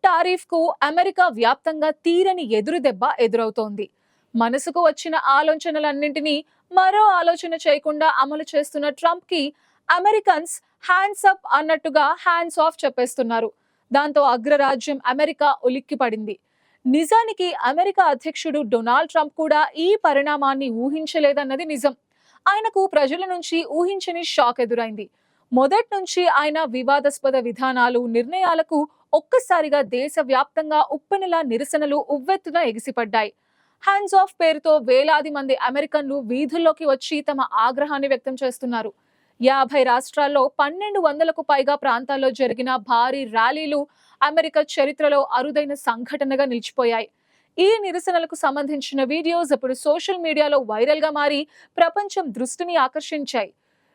Tariff కు America వ్యాప్తంగా తీరని ఎదురు దెబ్బ ఎదురవుతోంది. మనసుకు వచ్చిన ఆలోచనలన్నింటినీ మరో ఆలోచన చేయకుండా అమలు చేస్తున్న ట్రంప్ కి అమెరికన్స్ హ్యాండ్స్ అప్ అన్నట్టుగా హ్యాండ్స్ ఆఫ్ చెప్పేస్తున్నారు. దాంతో అగ్రరాజ్యం అమెరికా ఉలిక్కిపడింది. నిజానికి అమెరికా అధ్యక్షుడు డొనాల్డ్ ట్రంప్ కూడా ఈ పరిణామాన్ని ఊహించలేదన్నది నిజం. ఆయనకు ప్రజల నుంచి ఊహించని షాక్ ఎదురైంది. మొదటి నుంచి ఆయన వివాదాస్పద విధానాలు, నిర్ణయాలకు ఒక్కసారిగా దేశవ్యాప్తంగా ఉప్పెనలా నిరసనలు ఉవ్వెత్తున ఎగిసిపడ్డాయి. హ్యాండ్స్ ఆఫ్ పేరుతో వేలాది మంది అమెరికన్లు వీధుల్లోకి వచ్చి తమ ఆగ్రహాన్ని వ్యక్తం చేస్తున్నారు. 50 రాష్ట్రాల్లో 1200కు పైగా ప్రాంతాల్లో జరిగిన భారీ ర్యాలీలు అమెరికా చరిత్రలో అరుదైన సంఘటనగా నిలిచిపోయాయి. ఈ నిరసనలకు సంబంధించిన వీడియోస్ ఇప్పుడు సోషల్ మీడియాలో వైరల్ గా మారి ప్రపంచం దృష్టిని ఆకర్షించాయి.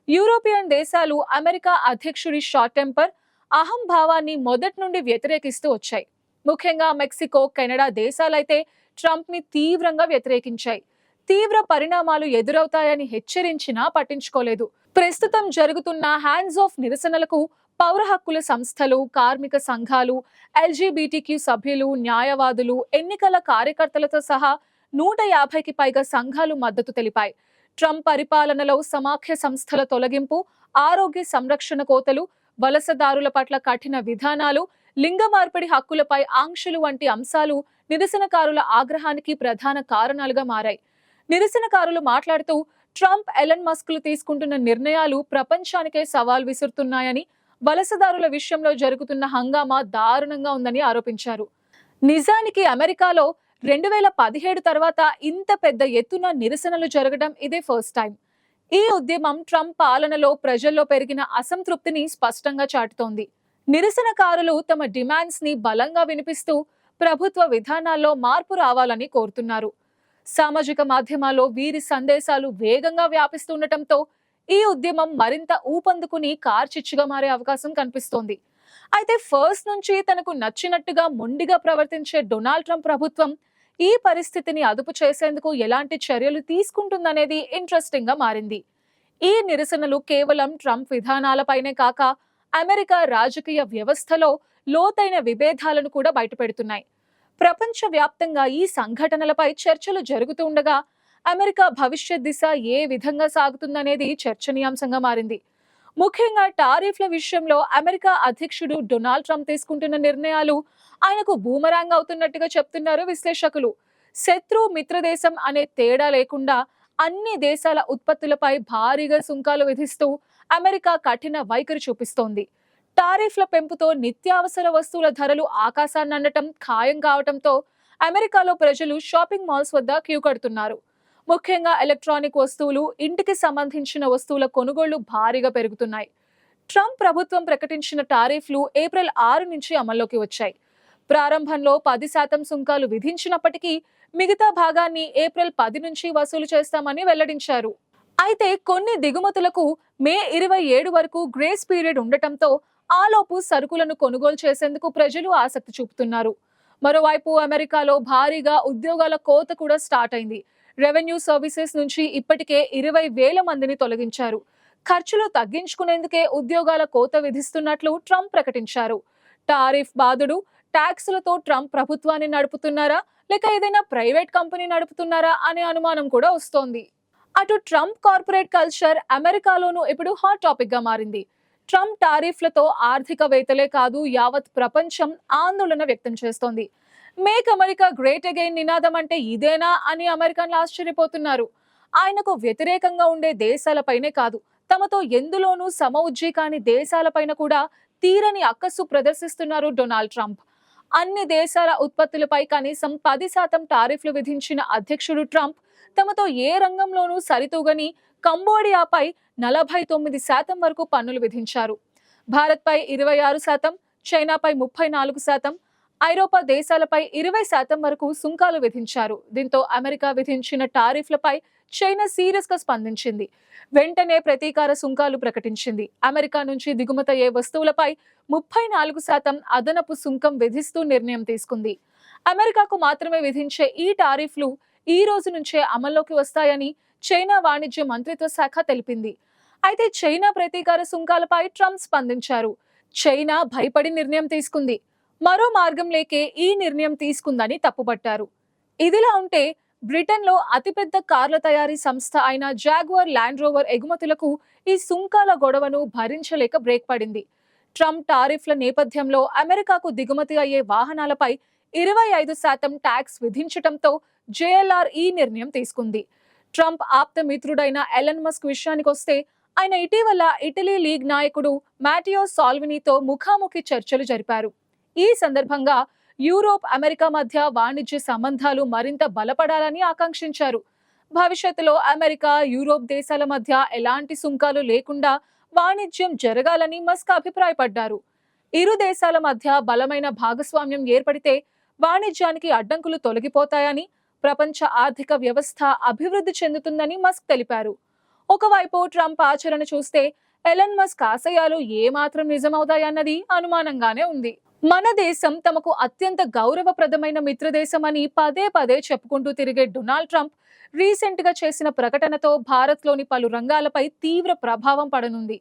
యూరోపియన్ దేశాలు అమెరికా అధ్యక్షుడి షార్ట్ టెంపర్, అహంభావాన్ని మొదటి నుండి వ్యతిరేకిస్తూ వచ్చాయి. ముఖ్యంగా మెక్సికో, కెనడా దేశాలైతే ట్రంప్ ని తీవ్రంగా వ్యతిరేకించాయి. తీవ్ర పరిణామాలు ఎదురవుతాయని హెచ్చరించినా పట్టించుకోలేదు. ప్రస్తుతం జరుగుతున్న హ్యాండ్స్ ఆఫ్ నిరసనలకు పౌర హక్కుల సంస్థలు, కార్మిక సంఘాలు, ఎల్జీబీటీక్యూ సభ్యులు, న్యాయవాదులు, ఎన్నికల కార్యకర్తలతో సహా 150కి పైగా సంఘాలు మద్దతు తెలిపాయి. ట్రంప్ పరిపాలనలో సమాఖ్య సంస్థల తొలగింపు, ఆరోగ్య సంరక్షణ కోతలు, వలసదారుల పట్ల కఠిన విధానాలు, లింగ మార్పిడి హక్కులపై ఆంక్షలు వంటి అంశాలు నిరసనకారుల ఆగ్రహానికి ప్రధాన కారణాలుగా మారాయి. నిరసనకారులు మాట్లాడుతూ ట్రంప్, ఎలన్ మస్క్లు తీసుకుంటున్న నిర్ణయాలు ప్రపంచానికే సవాల్ విసురుతున్నాయని, వలసదారుల విషయంలో జరుగుతున్న హంగామా దారుణంగా ఉందని ఆరోపించారు. నిజానికి అమెరికాలో 2017 తర్వాత ఇంత పెద్ద ఎత్తున నిరసనలు జరగడం ఇదే ఫస్ట్ టైం. ఈ ఉద్యమం ట్రంప్ పాలనలో ప్రజల్లో పెరిగిన అసంతృప్తిని స్పష్టంగా చాటుతోంది. నిరసనకారులు తమ డిమాండ్స్ ని బలంగా వినిపిస్తూ ప్రభుత్వ విధానాల్లో మార్పు రావాలని కోరుతున్నారు. సామాజిక మాధ్యమాల్లో వీరి సందేశాలు వేగంగా వ్యాపిస్తుండటంతో ఈ ఉద్యమం మరింత ఊపందుకుని కార్చిచ్చుగా మారే అవకాశం కనిపిస్తోంది. అయితే ఫస్ట్ నుంచి తనకు నచ్చినట్టుగా మొండిగా ప్రవర్తించే డొనాల్డ్ ట్రంప్ ప్రభుత్వం ఈ పరిస్థితిని అదుపు చేసేందుకు ఎలాంటి చర్యలు తీసుకుంటుందనేది ఇంట్రెస్టింగ్ గా మారింది. ఈ నిరసనలు కేవలం ట్రంప్ విధానాలపైనే కాక అమెరికా రాజకీయ వ్యవస్థలో లోతైన విభేదాలను కూడా బయటపెడుతున్నాయి. ప్రపంచ వ్యాప్తంగా ఈ సంఘటనలపై చర్చలు జరుగుతూ ఉండగా అమెరికా భవిష్యత్ దిశ ఏ విధంగా సాగుతుందనేది చర్చనీయాంశంగా మారింది. ముఖ్యంగా టారిఫ్ల విషయంలో అమెరికా అధ్యక్షుడు డొనాల్డ్ ట్రంప్ తీసుకుంటున్న నిర్ణయాలు ఆయనకు బూమరాంగ్ అవుతున్నట్టుగా చెప్తున్నారు విశ్లేషకులు. శత్రు, మిత్రదేశం అనే తేడా లేకుండా అన్ని దేశాల ఉత్పత్తులపై భారీగా సుంకాలు విధిస్తూ అమెరికా కఠిన వైఖరి చూపిస్తోంది. టారిఫ్ల పెంపుతో నిత్యావసర వస్తువుల ధరలు ఆకాశాన్ని అండటం ఖాయం కావడంతో అమెరికాలో ప్రజలు షాపింగ్ మాల్స్ వద్ద క్యూ కడుతున్నారు. ముఖ్యంగా ఎలక్ట్రానిక్ వస్తువులు, ఇంటికి సంబంధించిన వస్తువుల కొనుగోళ్లు భారీగా పెరుగుతున్నాయి. ట్రంప్ ప్రభుత్వం ప్రకటించిన టారిఫ్లు ఏప్రిల్ 6 నుంచి అమల్లోకి వచ్చాయి. ప్రారంభంలో 10% సుంకాలు విధించినప్పటికీ మిగతా భాగాన్ని ఏప్రిల్ 10 నుంచి వసూలు చేస్తామని వెల్లడించారు. అయితే కొన్ని దిగుమతులకు మే 27 వరకు గ్రేస్ పీరియడ్ ఉండటంతో ఆలోపు సరుకులను కొనుగోలు చేసేందుకు ప్రజలు ఆసక్తి చూపుతున్నారు. మరోవైపు అమెరికాలో భారీగా ఉద్యోగాల కోత కూడా స్టార్ట్ అయింది. రెవెన్యూ సర్వీసెస్ నుంచి ఇప్పటికే 20,000 మందిని తొలగించారు. ఖర్చులు తగ్గించుకునేందుకే ఉద్యోగాల కోత విధిస్తున్నట్లు ట్రంప్ ప్రకటించారు. టారిఫ్ బాధుడు, ట్యాక్సులతో ట్రంప్ ప్రభుత్వాన్ని నడుపుతున్నారా లేక ఏదైనా ప్రైవేట్ కంపెనీ నడుపుతున్నారా అనే అనుమానం కూడా వస్తోంది. అటు ట్రంప్ కార్పొరేట్ కల్చర్ అమెరికాలోనూ ఇప్పుడు హాట్ టాపిక్ గా మారింది. ట్రంప్ టారిఫ్లతో ఆర్థికవేత్తలే కాదు యావత్ ప్రపంచం ఆందోళన వ్యక్తం చేస్తోంది. మేక్ అమెరికా గ్రేట్ అగైన్ నినాదం అంటే ఇదేనా అని అమెరికన్లు ఆశ్చర్యపోతున్నారు. ఆయనకు వ్యతిరేకంగా ఉండే దేశాలపైనే కాదు, తమతో ఎందులోనూ సమఉజ్జీ కాని దేశాలపైన కూడా తీరని అక్కసు ప్రదర్శిస్తున్నారు డొనాల్డ్ ట్రంప్. అన్ని దేశాల ఉత్పత్తులపై కనీసం 10% టారిఫ్లు విధించిన అధ్యక్షుడు ట్రంప్ తమతో ఏ రంగంలోనూ సరితూగని కంబోడియాపై 49% వరకు పన్నులు విధించారు. భారత్పై 26%, చైనాపై 34%, ఐరోపా దేశాలపై 20% వరకు సుంకాలు విధించారు. దీంతో అమెరికా విధించిన టారిఫ్లపై చైనా సీరియస్ గా స్పందించింది. వెంటనే ప్రతీకార సుంకాలు ప్రకటించింది. అమెరికా నుంచి దిగుమతయ్యే వస్తువులపై 34% అదనపు సుంకం విధిస్తూ నిర్ణయం తీసుకుంది. అమెరికాకు మాత్రమే విధించే ఈ టారిఫ్లు ఈ రోజు నుంచే అమల్లోకి వస్తాయని చైనా వాణిజ్య మంత్రిత్వ శాఖ తెలిపింది. అయితే చైనా ప్రతీకార సుంకాలపై ట్రంప్ స్పందించారు. చైనా భయపడి నిర్ణయం తీసుకుంది. మరో మార్గం లేకే ఈ నిర్ణయం తీసుకుందని తప్పుపట్టారు. ఇదిలా ఉంటే బ్రిటన్లో అతిపెద్ద కార్ల తయారీ సంస్థ అయిన జాగ్వార్ ల్యాండ్ రోవర్ ఎగుమతులకు ఈ సుంకాల గొడవను భరించలేక బ్రేక్ పడింది. ట్రంప్ టారిఫ్ల నేపథ్యంలో అమెరికాకు దిగుమతి అయ్యే వాహనాలపై 25% ట్యాక్స్ విధించటంతో జేఎల్ఆర్ ఈ నిర్ణయం తీసుకుంది. ట్రంప్ ఆప్త మిత్రుడైన ఎలన్ మస్క్ విషయానికొస్తే ఆయన ఇటీవల ఇటలీ లీగ్ నాయకుడు మాటియో సాల్వినీతో ముఖాముఖి చర్చలు జరిపారు. ఈ సందర్భంగా యూరోప్, అమెరికా మధ్య వాణిజ్య సంబంధాలు మరింత బలపడాలని ఆకాంక్షించారు. భవిష్యత్తులో అమెరికా, యూరోప్ దేశాల మధ్య ఎలాంటి సుంకాలు లేకుండా వాణిజ్యం జరగాలని మస్క్ అభిప్రాయపడ్డారు. ఇరు దేశాల మధ్య బలమైన భాగస్వామ్యం ఏర్పడితే వాణిజ్యానికి అడ్డంకులు తొలగిపోతాయని, ప్రపంచ ఆర్థిక వ్యవస్థ అభివృద్ధి చెందుతుందని మస్క్ తెలిపారు. ఒకవైపు ట్రంప్ ఆచరణ చూస్తే ఎలన్ మస్క్ ఆశయాలు ఏమాత్రం నిజమవుతాయన్నది అనుమానంగానే ఉంది. మన దేశం తమకు అత్యంత గౌరవప్రదమైన మిత్రదేశమని పదే పదే చెప్పుకుంటూ తిరిగే డొనాల్డ్ ట్రంప్ రీసెంట్ గా చేసిన ప్రకటనతో భారత్లోని పలు రంగాలపై తీవ్ర ప్రభావం పడనుంది.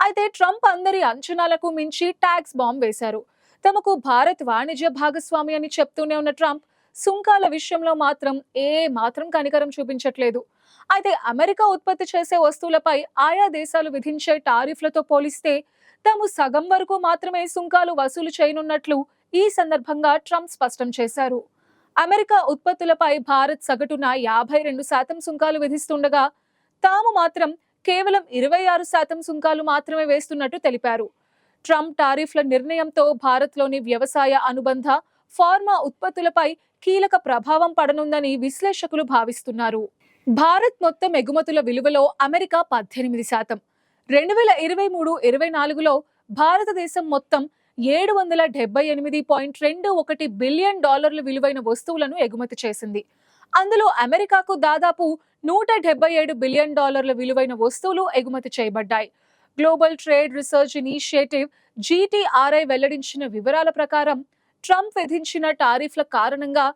అయితే ట్రంప్ అందరి అంచనాలకు మించి ట్యాక్స్ బాంబ్ వేశారు. తమకు భారత్ వాణిజ్య భాగస్వామి అని చెప్తూనే ఉన్న ట్రంప్ సుంకాల విషయంలో మాత్రం కనికరం చూపించట్లేదు. అయితే అమెరికా ఉత్పత్తి చేసే వస్తువులపై ఆయా దేశాలు విధించే టారిఫ్లతో పోలిస్తే తాము సగం వరకు మాత్రమే సుంకాలు వసూలు చేయనున్నట్లు ఈ సందర్భంగా ట్రంప్ స్పష్టం చేశారు. అమెరికా ఉత్పత్తులపై భారత్ సగటున 52% సుంకాలు విధిస్తుండగా తాము మాత్రం కేవలం 26% సుంకాలు మాత్రమే వేస్తున్నట్టు తెలిపారు. ట్రంప్ టారిఫ్ల నిర్ణయంతో భారత్లోని వ్యవసాయ అనుబంధ ఫార్మా ఉత్పత్తులపై కీలక ప్రభావం పడనుందని విశ్లేషకులు భావిస్తున్నారు. భారత్ మొత్తం ఎగుమతుల విలువలో అమెరికా 18%. 2023-24లో భారతదేశం మొత్తం $778.21 బిలియన్ విలువైన వస్తువులను ఎగుమతి చేసింది. అందులో అమెరికాకు దాదాపు $177 బిలియన్ విలువైన వస్తువులు ఎగుమతి చేయబడ్డాయి. Global trade research initiative GTRI వెల్లడించిన వివరాల ప్రకారం ట్రంప్ విధించిన టారిఫ్ల కారణంగా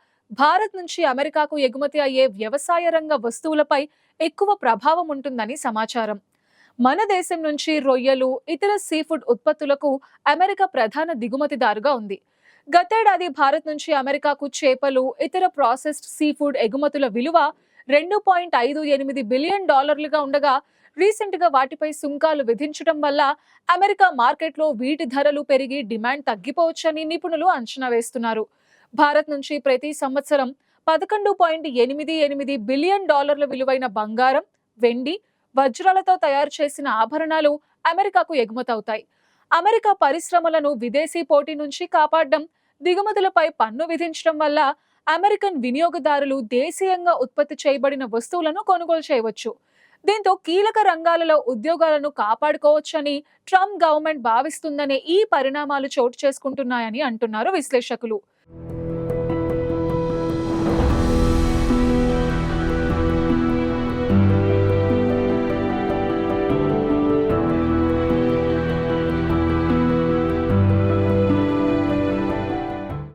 భారత్ నుంచి అమెరికాకు ఎగుమతి అయ్యే వ్యవసాయ రంగ వస్తువులపై ఎక్కువ ప్రభావం ఉంటుందని సమాచారం. మన దేశం నుంచి రొయ్యలు, ఇతర సీఫుడ్ ఉత్పత్తులకు అమెరికా ప్రధాన దిగుమతిదారుగా ఉంది. గతేడాది భారత్ నుంచి అమెరికాకు చేపలు, ఇతర ప్రాసెస్డ్ సీఫుడ్ ఎగుమతుల విలువ $2.58 బిలియన్ ఉండగా రీసెంట్ గా వాటిపై సుంకాలు విధించడం వల్ల అమెరికా మార్కెట్లో వీటి ధరలు పెరిగి డిమాండ్ తగ్గిపోవచ్చని నిపుణులు అంచనా వేస్తున్నారు. భారత్ నుంచి ప్రతి సంవత్సరం $11.88 బిలియన్ విలువైన బంగారం, వెండి, వజ్రాలతో తయారు చేసిన ఆభరణాలు అమెరికాకు ఎగుమతవుతాయి. అమెరికా పరిశ్రమలను విదేశీ పోటీ నుంచి కాపాడడం, దిగుమతులపై పన్ను విధించడం వల్ల అమెరికన్ వినియోగదారులు దేశీయంగా ఉత్పత్తి చేయబడిన వస్తువులను కొనుగోలు చేయవచ్చు. దీంతో కీలక రంగాలలో ఉద్యోగాలను కాపాడుకోవచ్చని ట్రంప్ గవర్నమెంట్ భావిస్తుందనే ఈ పరిణామాలు చోటు చేసుకుంటున్నాయని అంటున్నారు విశ్లేషకులు.